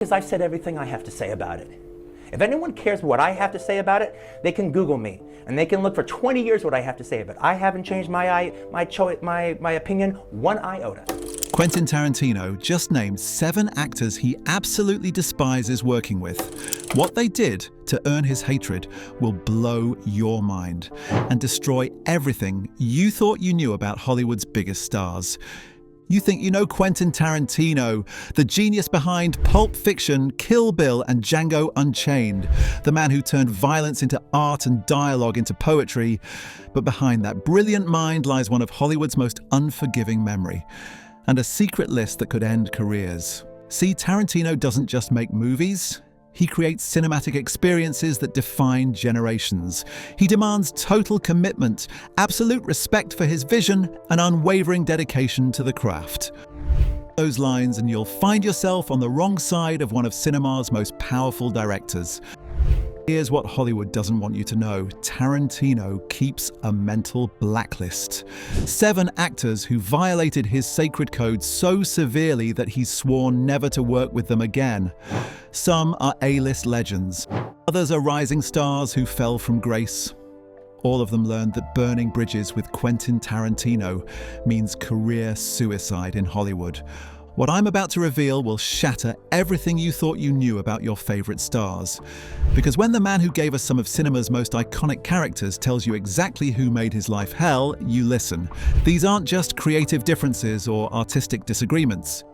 Because I've said everything I have to say about it. If anyone cares what I have to say about it, they can Google me, and they can look for 20 years what I have to say about it. I haven't changed my opinion one iota. Quentin Tarantino just named 7 actors he absolutely despises working with. What they did to earn his hatred will blow your mind and destroy everything you thought you knew about Hollywood's biggest stars. You think you know Quentin Tarantino, the genius behind Pulp Fiction, Kill Bill, and Django Unchained, the man who turned violence into art and dialogue into poetry. But behind that brilliant mind lies one of Hollywood's most unforgiving memory, and a secret list that could end careers. See, Tarantino doesn't just make movies. He creates cinematic experiences that define generations. He demands total commitment, absolute respect for his vision, and unwavering dedication to the craft. Those lines and you'll find yourself on the wrong side of one of cinema's most powerful directors. Here's what Hollywood doesn't want you to know. Tarantino keeps a mental blacklist. 7 actors who violated his sacred code so severely that he's sworn never to work with them again. Some are A-list legends. Others are rising stars who fell from grace. All of them learned that burning bridges with Quentin Tarantino means career suicide in Hollywood. What I'm about to reveal will shatter everything you thought you knew about your favorite stars. Because when the man who gave us some of cinema's most iconic characters tells you exactly who made his life hell, you listen. These aren't just creative differences or artistic disagreements.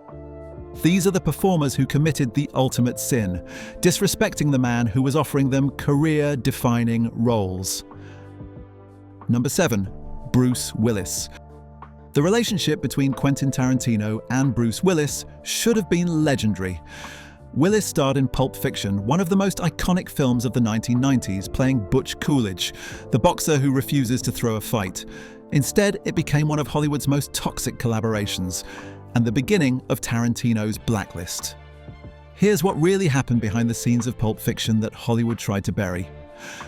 These are the performers who committed the ultimate sin, disrespecting the man who was offering them career-defining roles. Number 7. Bruce Willis. The relationship between Quentin Tarantino and Bruce Willis should have been legendary. Willis starred in Pulp Fiction, one of the most iconic films of the 1990s, playing Butch Coolidge, the boxer who refuses to throw a fight. Instead, it became one of Hollywood's most toxic collaborations, and the beginning of Tarantino's blacklist. Here's what really happened behind the scenes of Pulp Fiction that Hollywood tried to bury.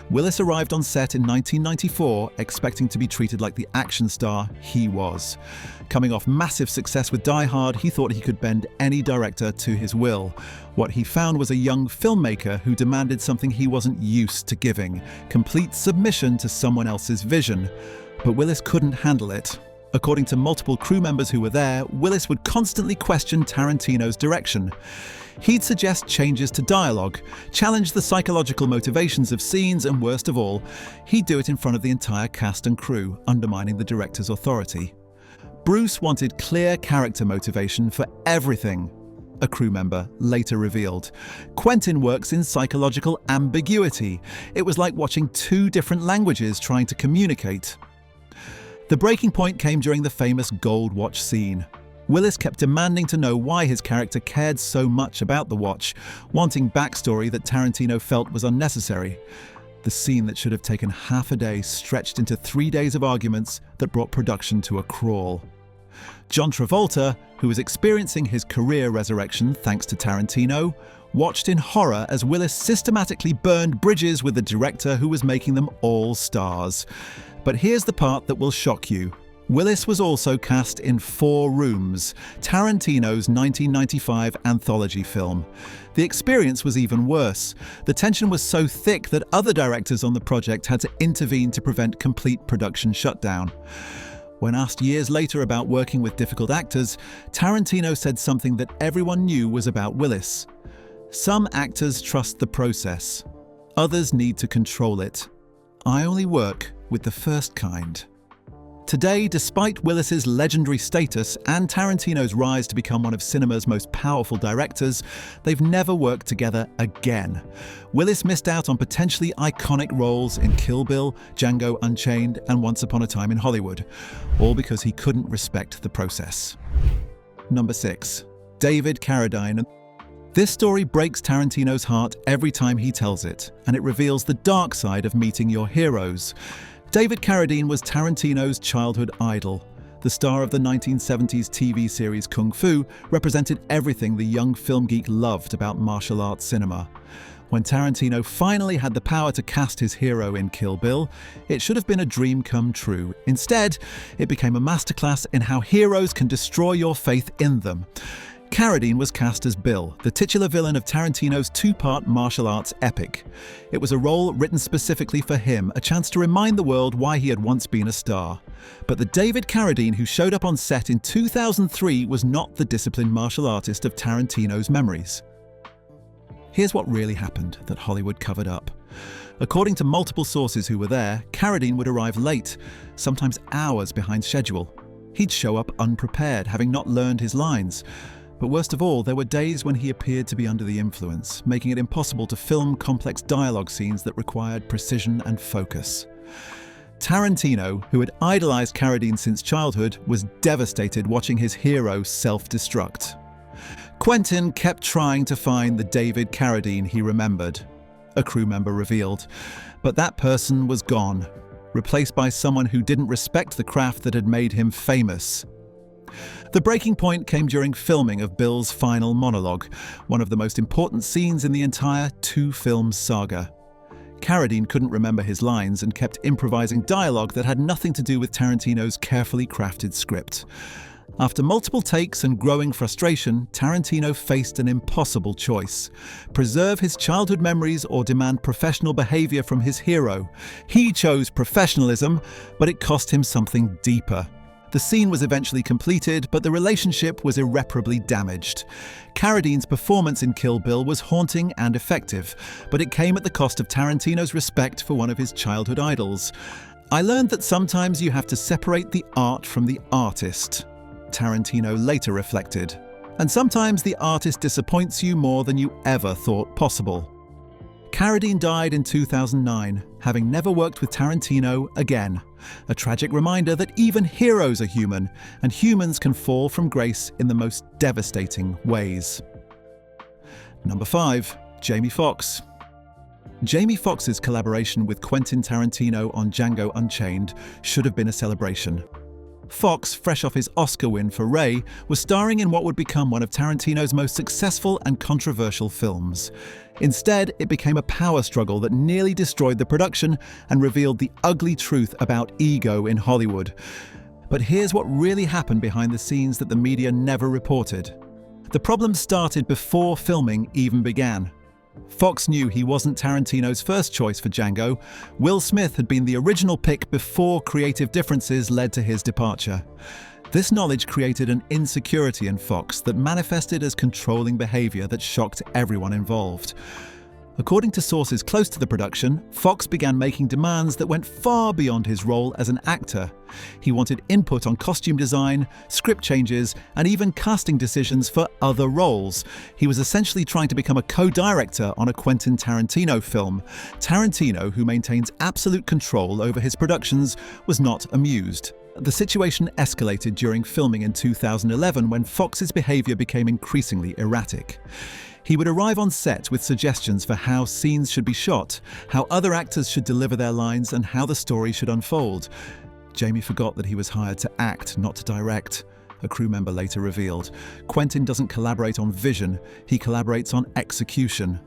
Willis arrived on set in 1994 expecting to be treated like the action star he was. Coming off massive success with Die Hard, he thought he could bend any director to his will. What he found was a young filmmaker who demanded something he wasn't used to giving: complete submission to someone else's vision. But Willis couldn't handle it. According to multiple crew members who were there, Willis would constantly question Tarantino's direction. He'd suggest changes to dialogue, challenge the psychological motivations of scenes, and worst of all, he'd do it in front of the entire cast and crew, undermining the director's authority. Bruce wanted clear character motivation for everything, a crew member later revealed. Quentin works in psychological ambiguity. It was like watching 2 different languages trying to communicate. The breaking point came during the famous gold watch scene. Willis kept demanding to know why his character cared so much about the watch, wanting backstory that Tarantino felt was unnecessary. The scene that should have taken half a day stretched into 3 days of arguments that brought production to a crawl. John Travolta, who was experiencing his career resurrection thanks to Tarantino, watched in horror as Willis systematically burned bridges with the director who was making them all stars. But here's the part that will shock you. Willis was also cast in 4 Rooms, Tarantino's 1995 anthology film. The experience was even worse. The tension was so thick that other directors on the project had to intervene to prevent complete production shutdown. When asked years later about working with difficult actors, Tarantino said something that everyone knew was about Willis. Some actors trust the process. Others need to control it. I only work with the first kind. Today, despite Willis's legendary status and Tarantino's rise to become one of cinema's most powerful directors, they've never worked together again. Willis missed out on potentially iconic roles in Kill Bill, Django Unchained, and Once Upon a Time in Hollywood, all because he couldn't respect the process. Number 6. David Carradine. This story breaks Tarantino's heart every time he tells it, and it reveals the dark side of meeting your heroes. David Carradine was Tarantino's childhood idol. The star of the 1970s TV series Kung Fu represented everything the young film geek loved about martial arts cinema. When Tarantino finally had the power to cast his hero in Kill Bill, it should have been a dream come true. Instead, it became a masterclass in how heroes can destroy your faith in them. Carradine was cast as Bill, the titular villain of Tarantino's two-part martial arts epic. It was a role written specifically for him, a chance to remind the world why he had once been a star. But the David Carradine who showed up on set in 2003 was not the disciplined martial artist of Tarantino's memories. Here's what really happened that Hollywood covered up. According to multiple sources who were there, Carradine would arrive late, sometimes hours behind schedule. He'd show up unprepared, having not learned his lines. But worst of all, there were days when he appeared to be under the influence, making it impossible to film complex dialogue scenes that required precision and focus. Tarantino, who had idolized Carradine since childhood, was devastated watching his hero self-destruct. Quentin kept trying to find the David Carradine he remembered, a crew member revealed. But that person was gone, replaced by someone who didn't respect the craft that had made him famous. The breaking point came during filming of Bill's final monologue, one of the most important scenes in the entire two-film saga. Carradine couldn't remember his lines and kept improvising dialogue that had nothing to do with Tarantino's carefully crafted script. After multiple takes and growing frustration, Tarantino faced an impossible choice: preserve his childhood memories or demand professional behavior from his hero. He chose professionalism, but it cost him something deeper. The scene was eventually completed, but the relationship was irreparably damaged. Carradine's performance in Kill Bill was haunting and effective, but it came at the cost of Tarantino's respect for one of his childhood idols. "I learned that sometimes you have to separate the art from the artist," Tarantino later reflected. "And sometimes the artist disappoints you more than you ever thought possible." Carradine died in 2009, having never worked with Tarantino again. A tragic reminder that even heroes are human, and humans can fall from grace in the most devastating ways. Number 5. Jamie Foxx. Jamie Foxx's collaboration with Quentin Tarantino on Django Unchained should have been a celebration. Foxx, fresh off his Oscar win for Ray, was starring in what would become one of Tarantino's most successful and controversial films. Instead, it became a power struggle that nearly destroyed the production and revealed the ugly truth about ego in Hollywood. But here's what really happened behind the scenes that the media never reported. The problem started before filming even began. Foxx knew he wasn't Tarantino's first choice for Django. Will Smith had been the original pick before creative differences led to his departure. This knowledge created an insecurity in Foxx that manifested as controlling behavior that shocked everyone involved. According to sources close to the production, Foxx began making demands that went far beyond his role as an actor. He wanted input on costume design, script changes, and even casting decisions for other roles. He was essentially trying to become a co-director on a Quentin Tarantino film. Tarantino, who maintains absolute control over his productions, was not amused. The situation escalated during filming in 2011 when Foxx's behavior became increasingly erratic. He would arrive on set with suggestions for how scenes should be shot, how other actors should deliver their lines, and how the story should unfold. Jamie forgot that he was hired to act, not to direct, a crew member later revealed. Quentin doesn't collaborate on vision, he collaborates on execution.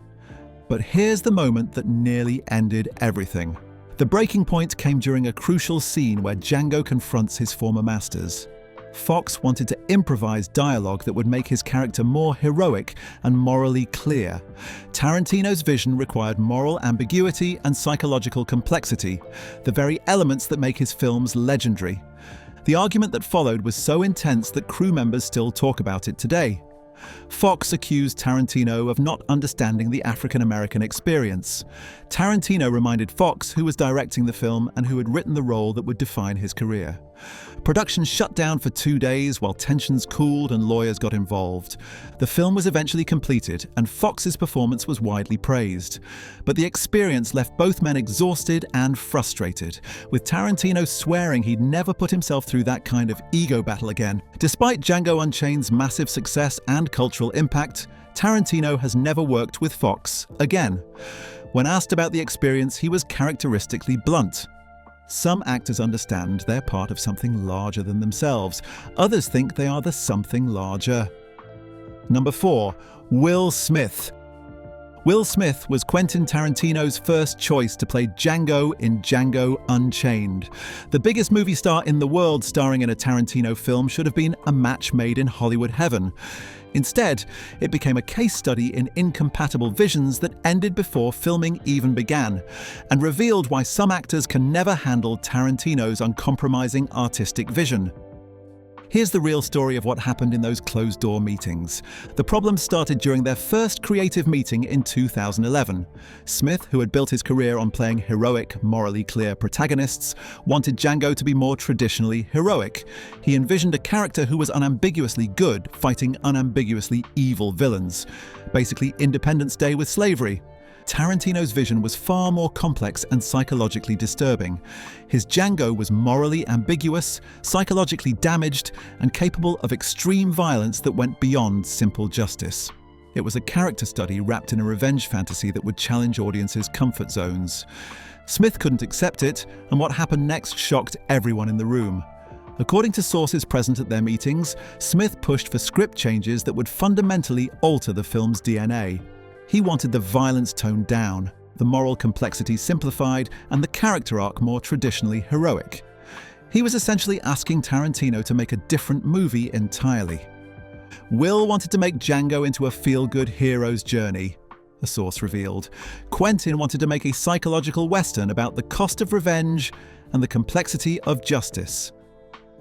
But here's the moment that nearly ended everything. The breaking point came during a crucial scene where Django confronts his former masters. Foxx wanted to improvise dialogue that would make his character more heroic and morally clear. Tarantino's vision required moral ambiguity and psychological complexity, the very elements that make his films legendary. The argument that followed was so intense that crew members still talk about it today. Foxx accused Tarantino of not understanding the African-American experience. Tarantino reminded Foxx, who was directing the film and who had written the role that would define his career. Production shut down for 2 days while tensions cooled and lawyers got involved. The film was eventually completed and Foxx's performance was widely praised. But the experience left both men exhausted and frustrated, with Tarantino swearing he'd never put himself through that kind of ego battle again. Despite Django Unchained's massive success and cultural impact, Tarantino has never worked with Foxx again. When asked about the experience, he was characteristically blunt. Some actors understand they're part of something larger than themselves. Others think they are the something larger. Number 4. Will Smith. Will Smith was Quentin Tarantino's first choice to play Django in Django Unchained. The biggest movie star in the world starring in a Tarantino film should have been a match made in Hollywood heaven. Instead, it became a case study in incompatible visions that ended before filming even began, and revealed why some actors can never handle Tarantino's uncompromising artistic vision. Here's the real story of what happened in those closed-door meetings. The problem started during their first creative meeting in 2011. Smith, who had built his career on playing heroic, morally clear protagonists, wanted Django to be more traditionally heroic. He envisioned a character who was unambiguously good, fighting unambiguously evil villains. Basically, Independence Day with slavery. Tarantino's vision was far more complex and psychologically disturbing. His Django was morally ambiguous, psychologically damaged, and capable of extreme violence that went beyond simple justice. It was a character study wrapped in a revenge fantasy that would challenge audiences' comfort zones. Smith couldn't accept it, and what happened next shocked everyone in the room. According to sources present at their meetings, Smith pushed for script changes that would fundamentally alter the film's DNA. He wanted the violence toned down, the moral complexity simplified, and the character arc more traditionally heroic. He was essentially asking Tarantino to make a different movie entirely. Will wanted to make Django into a feel-good hero's journey, a source revealed. Quentin wanted to make a psychological western about the cost of revenge and the complexity of justice.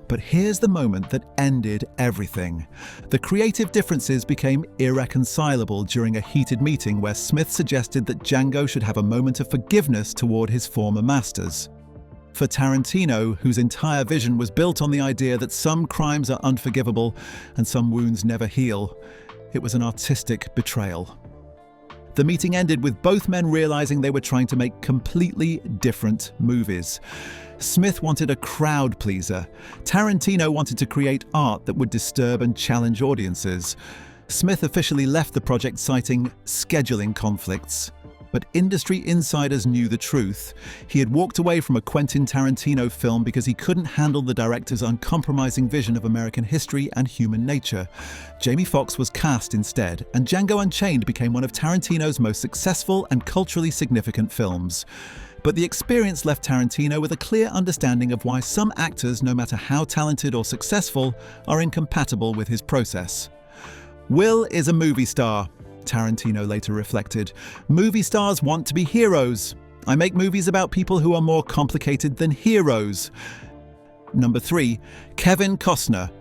But here's the moment that ended everything. The creative differences became irreconcilable during a heated meeting where Smith suggested that Django should have a moment of forgiveness toward his former masters. For Tarantino, whose entire vision was built on the idea that some crimes are unforgivable and some wounds never heal, it was an artistic betrayal. The meeting ended with both men realizing they were trying to make completely different movies. Smith wanted a crowd pleaser. Tarantino wanted to create art that would disturb and challenge audiences. Smith officially left the project citing scheduling conflicts. But industry insiders knew the truth. He had walked away from a Quentin Tarantino film because he couldn't handle the director's uncompromising vision of American history and human nature. Jamie Foxx was cast instead, and Django Unchained became one of Tarantino's most successful and culturally significant films. But the experience left Tarantino with a clear understanding of why some actors, no matter how talented or successful, are incompatible with his process. Will is a movie star, Tarantino later reflected. Movie stars want to be heroes. I make movies about people who are more complicated than heroes. Number 3, Kevin Costner.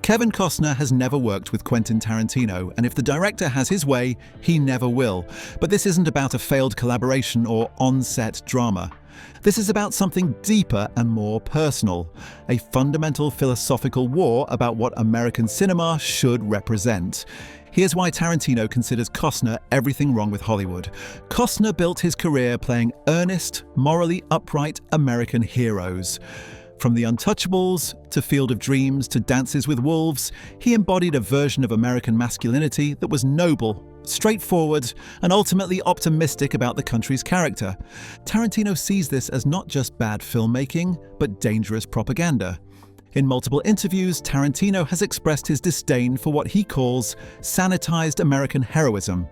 Kevin Costner has never worked with Quentin Tarantino, and if the director has his way, he never will. But this isn't about a failed collaboration or on-set drama. This is about something deeper and more personal, a fundamental philosophical war about what American cinema should represent. Here's why Tarantino considers Costner everything wrong with Hollywood. Costner built his career playing earnest, morally upright American heroes. From The Untouchables, to Field of Dreams, to Dances with Wolves, he embodied a version of American masculinity that was noble, straightforward, and ultimately optimistic about the country's character. Tarantino sees this as not just bad filmmaking, but dangerous propaganda. In multiple interviews, Tarantino has expressed his disdain for what he calls sanitized American heroism.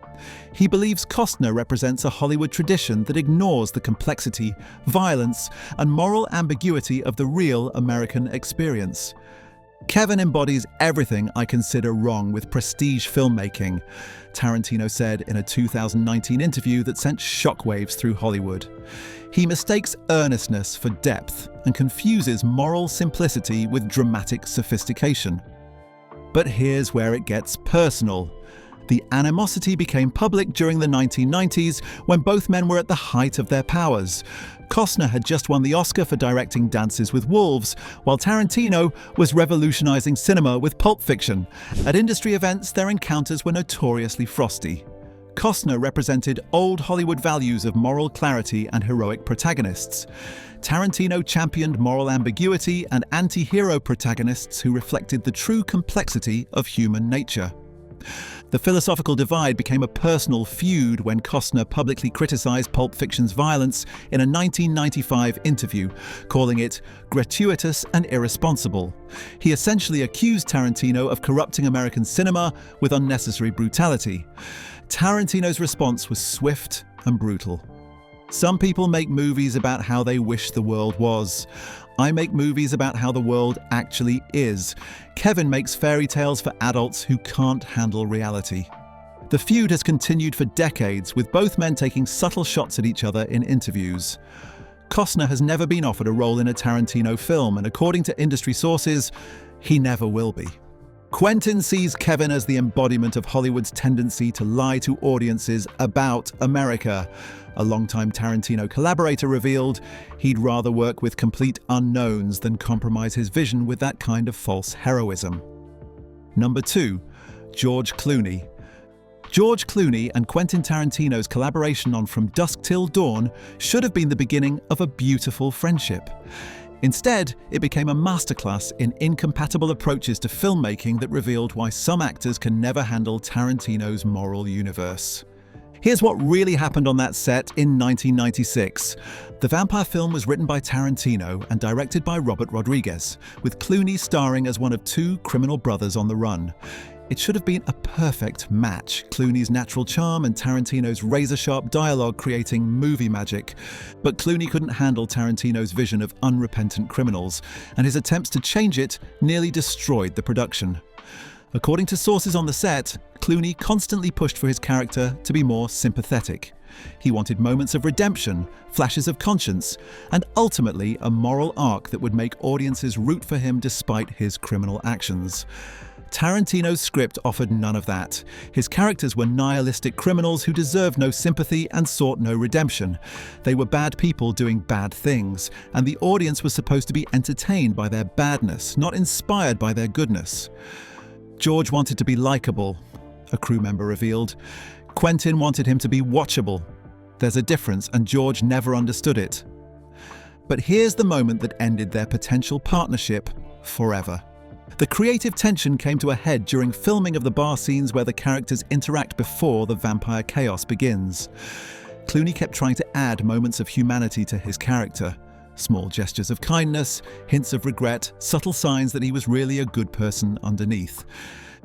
He believes Costner represents a Hollywood tradition that ignores the complexity, violence, and moral ambiguity of the real American experience. Kevin embodies everything I consider wrong with prestige filmmaking, Tarantino said in a 2019 interview that sent shockwaves through Hollywood. He mistakes earnestness for depth and confuses moral simplicity with dramatic sophistication. But here's where it gets personal. The animosity became public during the 1990s when both men were at the height of their powers. Costner had just won the Oscar for directing Dances with Wolves, while Tarantino was revolutionizing cinema with Pulp Fiction. At industry events, their encounters were notoriously frosty. Costner represented old Hollywood values of moral clarity and heroic protagonists. Tarantino championed moral ambiguity and anti-hero protagonists who reflected the true complexity of human nature. The philosophical divide became a personal feud when Costner publicly criticized Pulp Fiction's violence in a 1995 interview, calling it gratuitous and irresponsible. He essentially accused Tarantino of corrupting American cinema with unnecessary brutality. Tarantino's response was swift and brutal. Some people make movies about how they wish the world was. I make movies about how the world actually is. Kevin makes fairy tales for adults who can't handle reality. The feud has continued for decades, with both men taking subtle shots at each other in interviews. Costner has never been offered a role in a Tarantino film, and according to industry sources, he never will be. Quentin sees Kevin as the embodiment of Hollywood's tendency to lie to audiences about America. A longtime Tarantino collaborator revealed he'd rather work with complete unknowns than compromise his vision with that kind of false heroism. Number 2. George Clooney. George Clooney and Quentin Tarantino's collaboration on From Dusk Till Dawn should have been the beginning of a beautiful friendship. Instead, it became a masterclass in incompatible approaches to filmmaking that revealed why some actors can never handle Tarantino's moral universe. Here's what really happened on that set in 1996. The vampire film was written by Tarantino and directed by Robert Rodriguez, with Clooney starring as one of 2 criminal brothers on the run. It should have been a perfect match, Clooney's natural charm and Tarantino's razor-sharp dialogue creating movie magic. But Clooney couldn't handle Tarantino's vision of unrepentant criminals, and his attempts to change it nearly destroyed the production. According to sources on the set, Clooney constantly pushed for his character to be more sympathetic. He wanted moments of redemption, flashes of conscience, and ultimately a moral arc that would make audiences root for him despite his criminal actions. Tarantino's script offered none of that. His characters were nihilistic criminals who deserved no sympathy and sought no redemption. They were bad people doing bad things, and the audience was supposed to be entertained by their badness, not inspired by their goodness. George wanted to be likable, a crew member revealed. Quentin wanted him to be watchable. There's a difference, and George never understood it. But here's the moment that ended their potential partnership forever. The creative tension came to a head during filming of the bar scenes where the characters interact before the vampire chaos begins. Clooney kept trying to add moments of humanity to his character. Small gestures of kindness, hints of regret, subtle signs that he was really a good person underneath.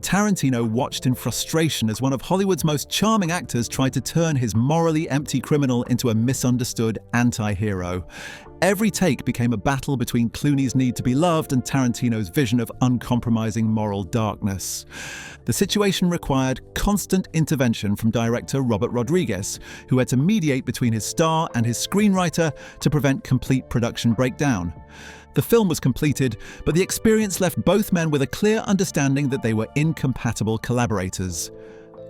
Tarantino watched in frustration as one of Hollywood's most charming actors tried to turn his morally empty criminal into a misunderstood anti-hero. Every take became a battle between Clooney's need to be loved and Tarantino's vision of uncompromising moral darkness. The situation required constant intervention from director Robert Rodriguez, who had to mediate between his star and his screenwriter to prevent complete production breakdown. The film was completed, but the experience left both men with a clear understanding that they were incompatible collaborators.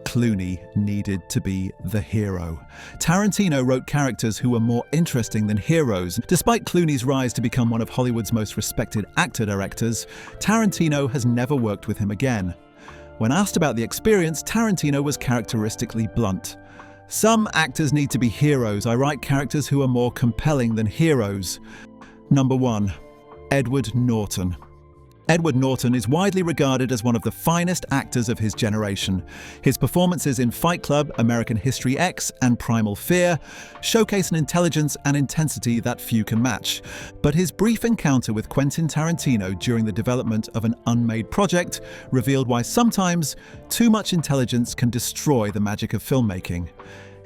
Clooney needed to be the hero. Tarantino wrote characters who were more interesting than heroes. Despite Clooney's rise to become one of Hollywood's most respected actor-directors, Tarantino has never worked with him again. When asked about the experience, Tarantino was characteristically blunt. Some actors need to be heroes. I write characters who are more compelling than heroes. Number 1. Edward Norton. Edward Norton is widely regarded as one of the finest actors of his generation. His performances in Fight Club, American History X, and Primal Fear showcase an intelligence and intensity that few can match. But his brief encounter with Quentin Tarantino during the development of an unmade project revealed why sometimes too much intelligence can destroy the magic of filmmaking.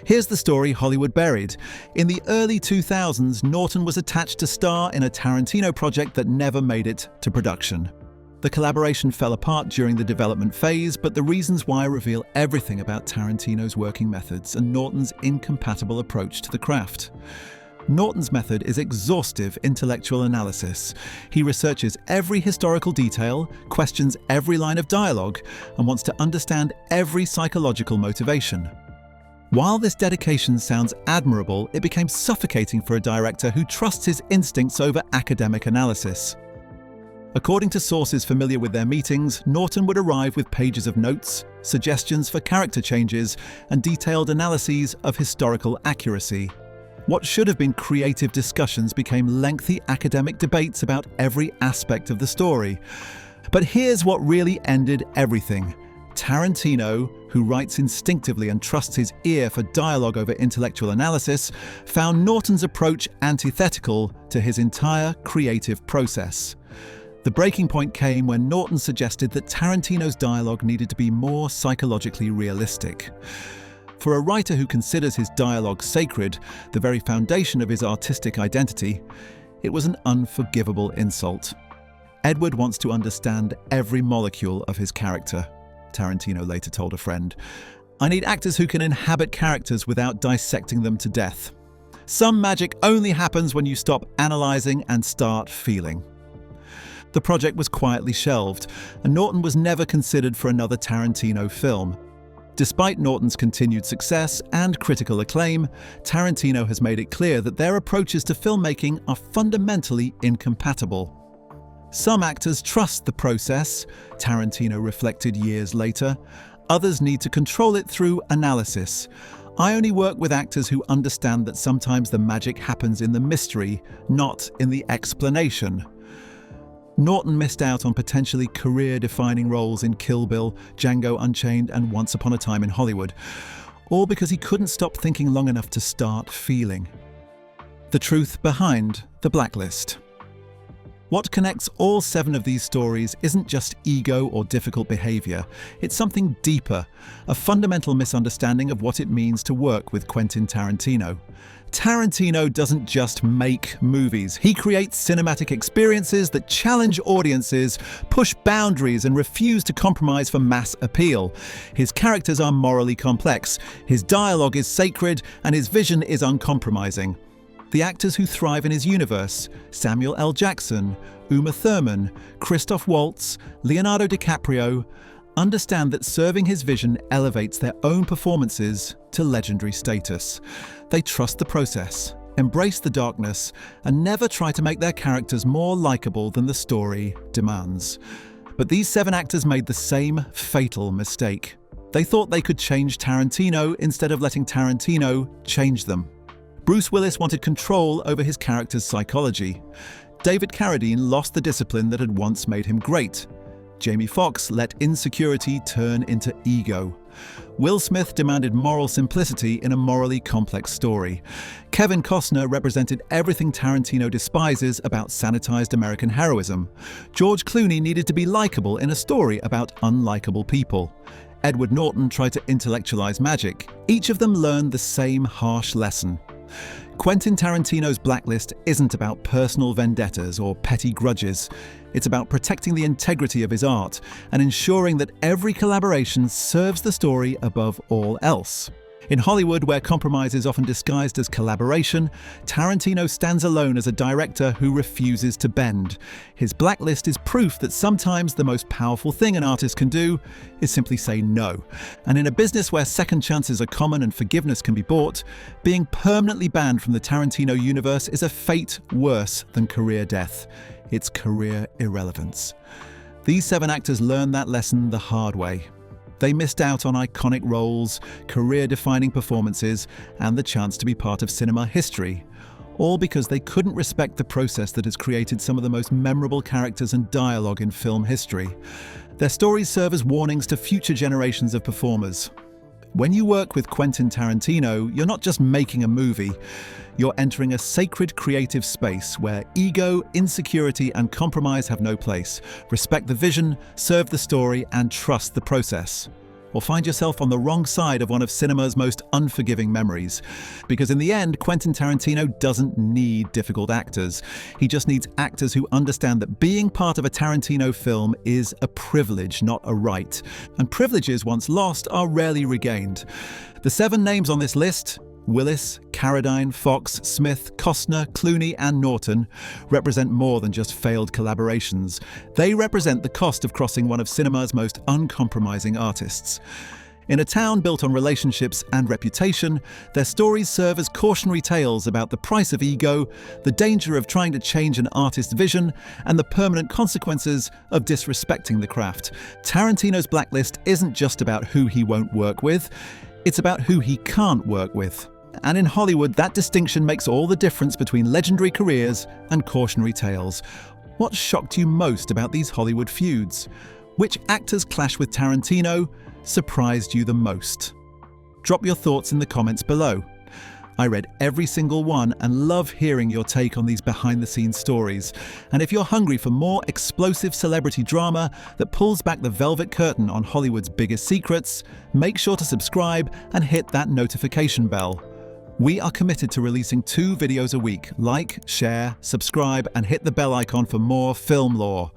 Here's the story Hollywood buried. In the early 2000s, Norton was attached to star in a Tarantino project that never made it to production. The collaboration fell apart during the development phase, but the reasons why reveal everything about Tarantino's working methods and Norton's incompatible approach to the craft. Norton's method is exhaustive intellectual analysis. He researches every historical detail, questions every line of dialogue, and wants to understand every psychological motivation. While this dedication sounds admirable, it became suffocating for a director who trusts his instincts over academic analysis. According to sources familiar with their meetings, Norton would arrive with pages of notes, suggestions for character changes, and detailed analyses of historical accuracy. What should have been creative discussions became lengthy academic debates about every aspect of the story. But here's what really ended everything. Tarantino, who writes instinctively and trusts his ear for dialogue over intellectual analysis, found Norton's approach antithetical to his entire creative process. The breaking point came when Norton suggested that Tarantino's dialogue needed to be more psychologically realistic. For a writer who considers his dialogue sacred, the very foundation of his artistic identity, it was an unforgivable insult. Edward wants to understand every molecule of his character, Tarantino later told a friend. I need actors who can inhabit characters without dissecting them to death. Some magic only happens when you stop analysing and start feeling. The project was quietly shelved, and Norton was never considered for another Tarantino film. Despite Norton's continued success and critical acclaim, Tarantino has made it clear that their approaches to filmmaking are fundamentally incompatible. Some actors trust the process, Tarantino reflected years later. Others need to control it through analysis. I only work with actors who understand that sometimes the magic happens in the mystery, not in the explanation. Norton missed out on potentially career-defining roles in Kill Bill, Django Unchained, and Once Upon a Time in Hollywood, all because he couldn't stop thinking long enough to start feeling. The truth behind The Blacklist. What connects all 7 of these stories isn't just ego or difficult behavior. It's something deeper, a fundamental misunderstanding of what it means to work with Quentin Tarantino. Tarantino doesn't just make movies. He creates cinematic experiences that challenge audiences, push boundaries, and refuse to compromise for mass appeal. His characters are morally complex, his dialogue is sacred, and his vision is uncompromising. The actors who thrive in his universe, Samuel L. Jackson, Uma Thurman, Christoph Waltz, Leonardo DiCaprio, understand that serving his vision elevates their own performances to legendary status. They trust the process, embrace the darkness, and never try to make their characters more likable than the story demands. But these 7 actors made the same fatal mistake. They thought they could change Tarantino instead of letting Tarantino change them. Bruce Willis wanted control over his character's psychology. David Carradine lost the discipline that had once made him great. Jamie Foxx let insecurity turn into ego. Will Smith demanded moral simplicity in a morally complex story. Kevin Costner represented everything Tarantino despises about sanitized American heroism. George Clooney needed to be likable in a story about unlikable people. Edward Norton tried to intellectualize magic. Each of them learned the same harsh lesson. Quentin Tarantino's Blacklist isn't about personal vendettas or petty grudges. It's about protecting the integrity of his art and ensuring that every collaboration serves the story above all else. In Hollywood, where compromise is often disguised as collaboration, Tarantino stands alone as a director who refuses to bend. His Blacklist is proof that sometimes the most powerful thing an artist can do is simply say no. And in a business where second chances are common and forgiveness can be bought, being permanently banned from the Tarantino universe is a fate worse than career death. It's career irrelevance. These 7 actors learned that lesson the hard way. They missed out on iconic roles, career-defining performances, and the chance to be part of cinema history, all because they couldn't respect the process that has created some of the most memorable characters and dialogue in film history. Their stories serve as warnings to future generations of performers. When you work with Quentin Tarantino, you're not just making a movie. You're entering a sacred creative space where ego, insecurity, and compromise have no place. Respect the vision, serve the story, and trust the process. Or find yourself on the wrong side of one of cinema's most unforgiving memories. Because in the end, Quentin Tarantino doesn't need difficult actors. He just needs actors who understand that being part of a Tarantino film is a privilege, not a right. And privileges once lost are rarely regained. The 7 names on this list, Willis, Carradine, Foxx, Smith, Costner, Clooney, and Norton, represent more than just failed collaborations. They represent the cost of crossing one of cinema's most uncompromising artists. In a town built on relationships and reputation, their stories serve as cautionary tales about the price of ego, the danger of trying to change an artist's vision, and the permanent consequences of disrespecting the craft. Tarantino's Blacklist isn't just about who he won't work with, it's about who he can't work with. And in Hollywood, that distinction makes all the difference between legendary careers and cautionary tales. What shocked you most about these Hollywood feuds? Which actors' clash with Tarantino surprised you the most? Drop your thoughts in the comments below. I read every single one and love hearing your take on these behind-the-scenes stories. And if you're hungry for more explosive celebrity drama that pulls back the velvet curtain on Hollywood's biggest secrets, make sure to subscribe and hit that notification bell. We are committed to releasing 2 videos a week. Like, share, subscribe, and hit the bell icon for more film lore.